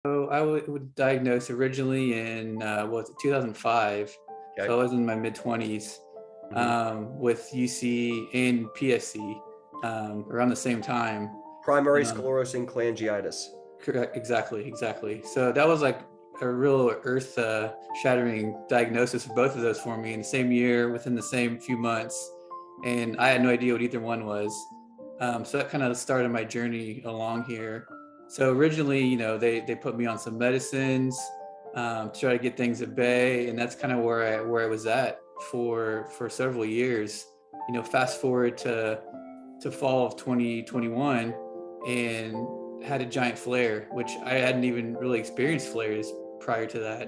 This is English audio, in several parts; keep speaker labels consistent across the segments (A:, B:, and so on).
A: So I was diagnosed originally in what was it, 2005. So
B: Okay.
A: I was in my mid 20s
B: hmm
A: with UC and PSC around the same time.
B: Primary
A: Um,
B: sclerosing cholangitis.
A: Correct, exactly. So that was like a real earth shattering diagnosis for both of those for me in the same year, within the same few months, and I had no idea what either one was. So that kind of started my journey along here. So originally, they put me on some medicines to try to get things at bay, and that's kind of where I was at for several years. Fast forward to fall of 2021, and had a giant flare, which I hadn't even really experienced flares prior to that.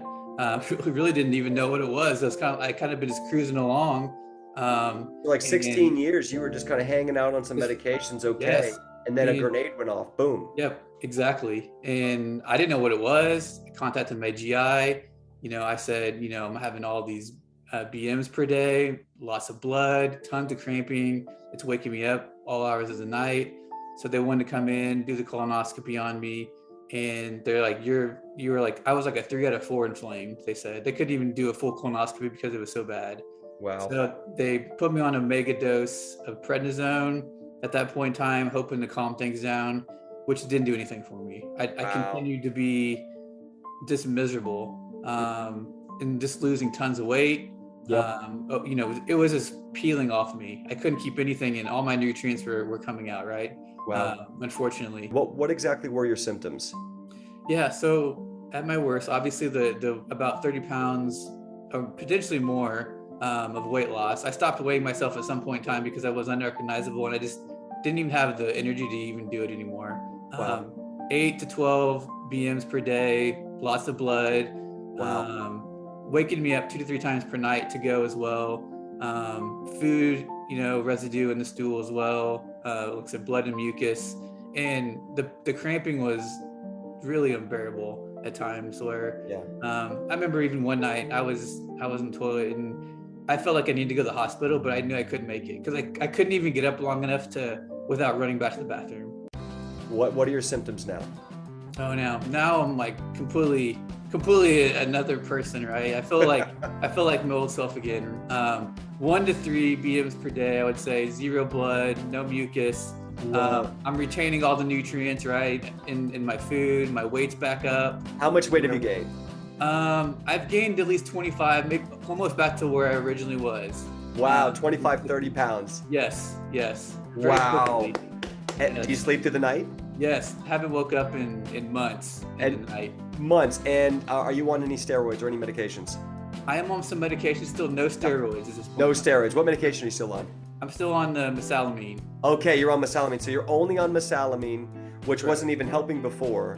A: Really didn't even know what it was. I kind of been just cruising along,
B: For like
A: and
B: 16 years, you were just kind of hanging out on some
A: just
B: medications, okay,
A: yes,
B: and then a
A: and
B: grenade went off. Boom.
A: yep, exactly. And I didn't know what it was. I contacted my GI. I said, I'm having all these BMs per day, lots of blood, tons of cramping. It's waking me up all hours of the night. So they wanted to come in, do the colonoscopy on me. And they're like, you were like, I was like a 3 out of 4 inflamed. They said they couldn't even do a full colonoscopy because it was so bad.
B: Wow.
A: So they put me on a mega dose of prednisone at that point in time, hoping to calm things down, which didn't do anything for me. I
B: Wow.
A: continued to be just miserable, and just losing tons of weight.
B: Yep.
A: It was just peeling off me. I couldn't keep anything in. All my nutrients were coming out, right?
B: Wow.
A: Unfortunately.
B: What exactly were your symptoms?
A: Yeah. So at my worst, obviously the about 30 pounds or potentially more of weight loss. I stopped weighing myself at some point in time because I was unrecognizable and I just didn't even have the energy to even do it anymore.
B: Wow.
A: 8 to 12 BMs per day, lots of blood,
B: Wow.
A: waking me up 2 to 3 times per night to go as well. Food, residue in the stool as well. Looks like blood and mucus. And the cramping was really unbearable at times where
B: Yeah.
A: I remember even one night I was in the toilet and I felt like I needed to go to the hospital, but I knew I couldn't make it because I couldn't even get up long enough without running back to the bathroom.
B: What are your symptoms now?
A: Oh, now I'm like completely another person, right? I feel like my old self again. 1 to 3 BMs per day, I would say. Zero blood, no mucus.
B: Wow.
A: I'm retaining all the nutrients, right, in my food. My weight's back up.
B: How much weight have you gained?
A: I've gained at least 25, maybe almost back to where I originally was.
B: Wow, 25, 30 pounds.
A: Yes. Very
B: Wow.
A: quickly.
B: And
A: Yes.
B: do you sleep through the night?
A: Yes, haven't woke up in months in the night.
B: Months. And are you on any steroids or any medications?
A: I am on some medication still, no steroids at this point.
B: No steroids. What medication are you still on?
A: I'm still on the mesalamine.
B: Okay, you're on mesalamine. So you're only on mesalamine, which
A: Correct.
B: wasn't even helping before.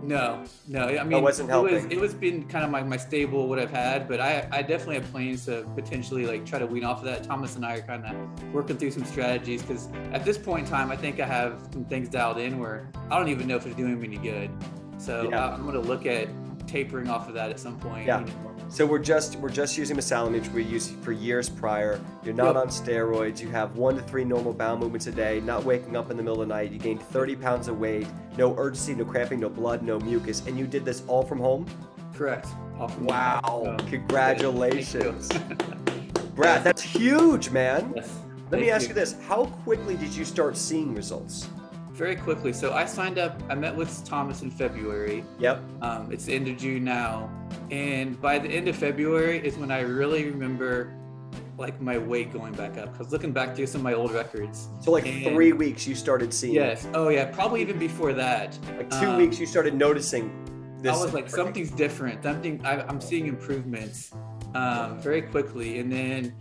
A: No. I mean,
B: wasn't helping.
A: It was been kind of my stable what I've had, but I definitely have plans to potentially like try to wean off of that. Thomas and I are kind of working through some strategies because at this point in time, I think I have some things dialed in where I don't even know if it's doing me any good. So
B: Yeah.
A: I'm going to look at tapering off of that at some point.
B: Yeah. So we're just using mesalamine, which we used for years prior. You're not
A: Yep.
B: on steroids. You have 1 to 3 normal bowel movements a day. Not waking up in the middle of the night. You gained 30 pounds of weight. No urgency, no cramping, no blood, no mucus, and you did this all from home.
A: Correct. All from
B: Wow!
A: home.
B: Congratulations,
A: Thank you.
B: Brad. That's huge, man.
A: Yes.
B: Let me
A: Thank
B: ask you this: how quickly did you start seeing results?
A: Very quickly. So I signed up. I met with Thomas in February.
B: Yep.
A: It's the end of June now, and by the end of February is when I really remember like my weight going back up. Because looking back through some of my old records.
B: So like
A: and
B: 3 weeks you started seeing.
A: Yes. Oh yeah. Probably even before that.
B: Like 2 weeks you started noticing this.
A: I was like, something's different. I'm seeing improvements very quickly, and then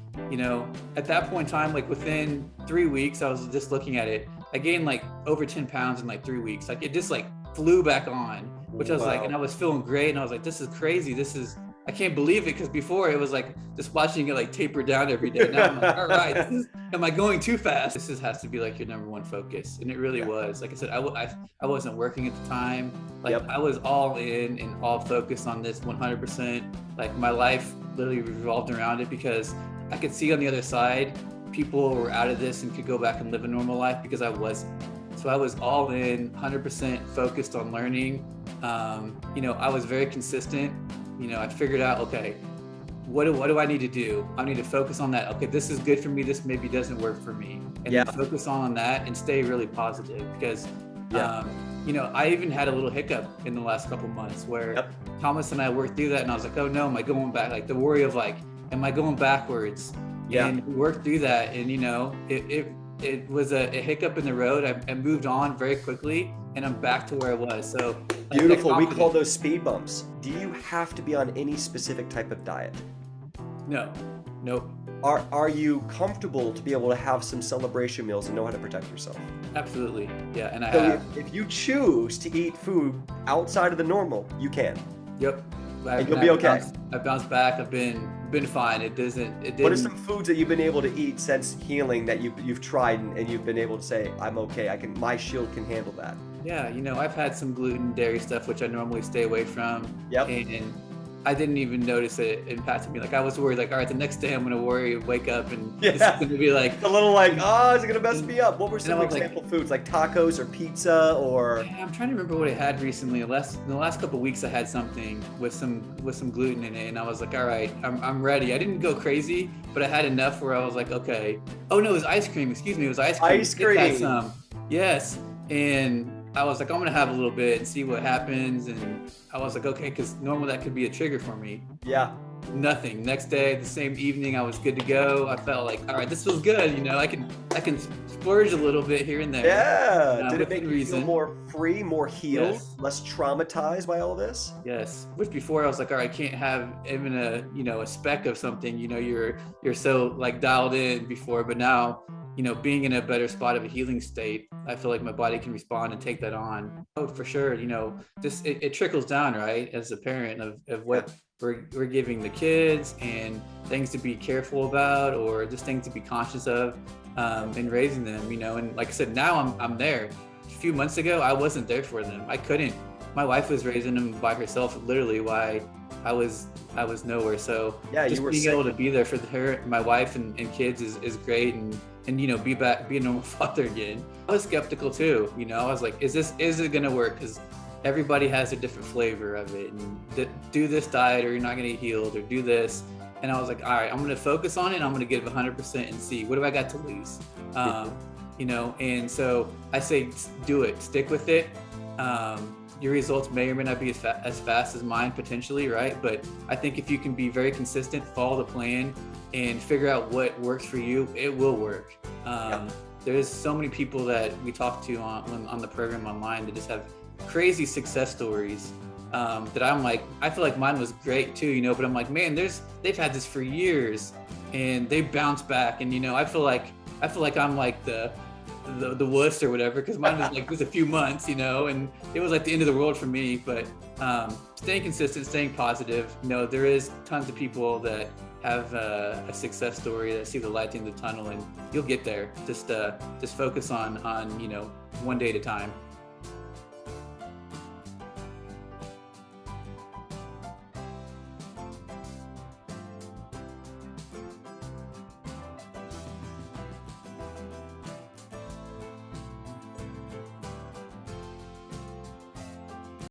A: at that point in time, like within 3 weeks, I was just looking at it. I gained like over 10 pounds in like 3 weeks. Like it just like flew back on, which I was like,
B: Wow.
A: and I was feeling great. And I was like, this is crazy. I can't believe it. Because before it was like just watching it like taper down every day. Now I'm like, all right, am I going too fast? This has to be like your number one focus. And it really was. Like I said, I wasn't working at the time. Like
B: Yep.
A: I was all in and all focused on this 100%. Like my life literally revolved around it because I could see on the other side, people were out of this and could go back and live a normal life because I wasn't. So I was all in, 100% focused on learning I was very consistent. I figured out, okay, what do I need to do? I need to focus on that. Okay, this is good for me. This maybe doesn't work for me. And then focus on that and stay really positive because, I even had a little hiccup in the last couple months where Thomas and I worked through that and I was like, oh no, am I going back? Like the worry of like, am I going backwards? And we worked through that. And, it was a hiccup in the road. I moved on very quickly and I'm back to where I was. So
B: beautiful. We call those speed bumps. Do you have to be on any specific type of diet?
A: No, nope.
B: Are you comfortable to be able to have some celebration meals and know how to protect yourself?
A: Absolutely. Yeah. And
B: if you choose to eat food outside of the normal, you can.
A: Yep.
B: And you'll be okay.
A: I've bounced back. I've been fine. It didn't.
B: What are some foods that you've been able to eat since healing that you've tried and you've been able to say, I'm okay. my S.H.I.E.L.D can handle that?
A: Yeah. I've had some gluten, dairy stuff, which I normally stay away from.
B: Yep.
A: And I didn't even notice it impacted me. Like I was worried, like, all right, the next day I'm going to wake up and it's going to be like
B: a little like, is it going to mess me up? What were some example foods like tacos or pizza or?
A: Yeah, I'm trying to remember what I had recently. In the last couple of weeks, I had something with some gluten in it, and I was like, all right, I'm ready. I didn't go crazy, but I had enough where I was like, okay. Oh no, it was ice cream. Excuse me, it was ice cream.
B: Ice cream.
A: Had some. Yes, and I was like, I'm gonna have a little bit and see what happens. And I was like, okay, because normally that could be a trigger for me.
B: Yeah.
A: Nothing. Next day, the same evening, I was good to go. I felt like, all right, this feels good. I can splurge a little bit here and there.
B: Yeah. Did it make you feel more free, more healed, less traumatized by all of this?
A: Yes. Which before I was like, all right, I can't have even a speck of something. You're so like dialed in before, but now, being in a better spot of a healing state, I feel like my body can respond and take that on. Oh, for sure. It trickles down, right? As a parent of what we're giving the kids and things to be careful about, or just things to be conscious of in raising them, and like I said, now I'm there. A few months ago, I wasn't there for them. I couldn't. My wife was raising them by herself, literally, while I was nowhere. So just being able to be there for her, my wife and kids is great. And be a normal father again. I was skeptical too. I was like, is it gonna work? Because everybody has a different flavor of it. And do this diet or you're not gonna get healed, or do this. And I was like, all right, I'm gonna focus on it. I'm gonna give 100% and see what have I got to lose. And so I say, do it, stick with it. Your results may or may not be as fast as mine potentially, right? But I think if you can be very consistent, follow the plan, and figure out what works for you, it will work. There's so many people that we talk to on the program online that just have crazy success stories that I'm like, I feel like mine was great too, but I'm like, man, they've had this for years and they bounce back. And, I feel like I'm like the wuss or whatever, because mine was like, it was a few months, and it was like the end of the world for me. But staying consistent, staying positive, there is tons of people that have a success story, that see the light in the tunnel, and you'll get there. Just focus on one day at a time.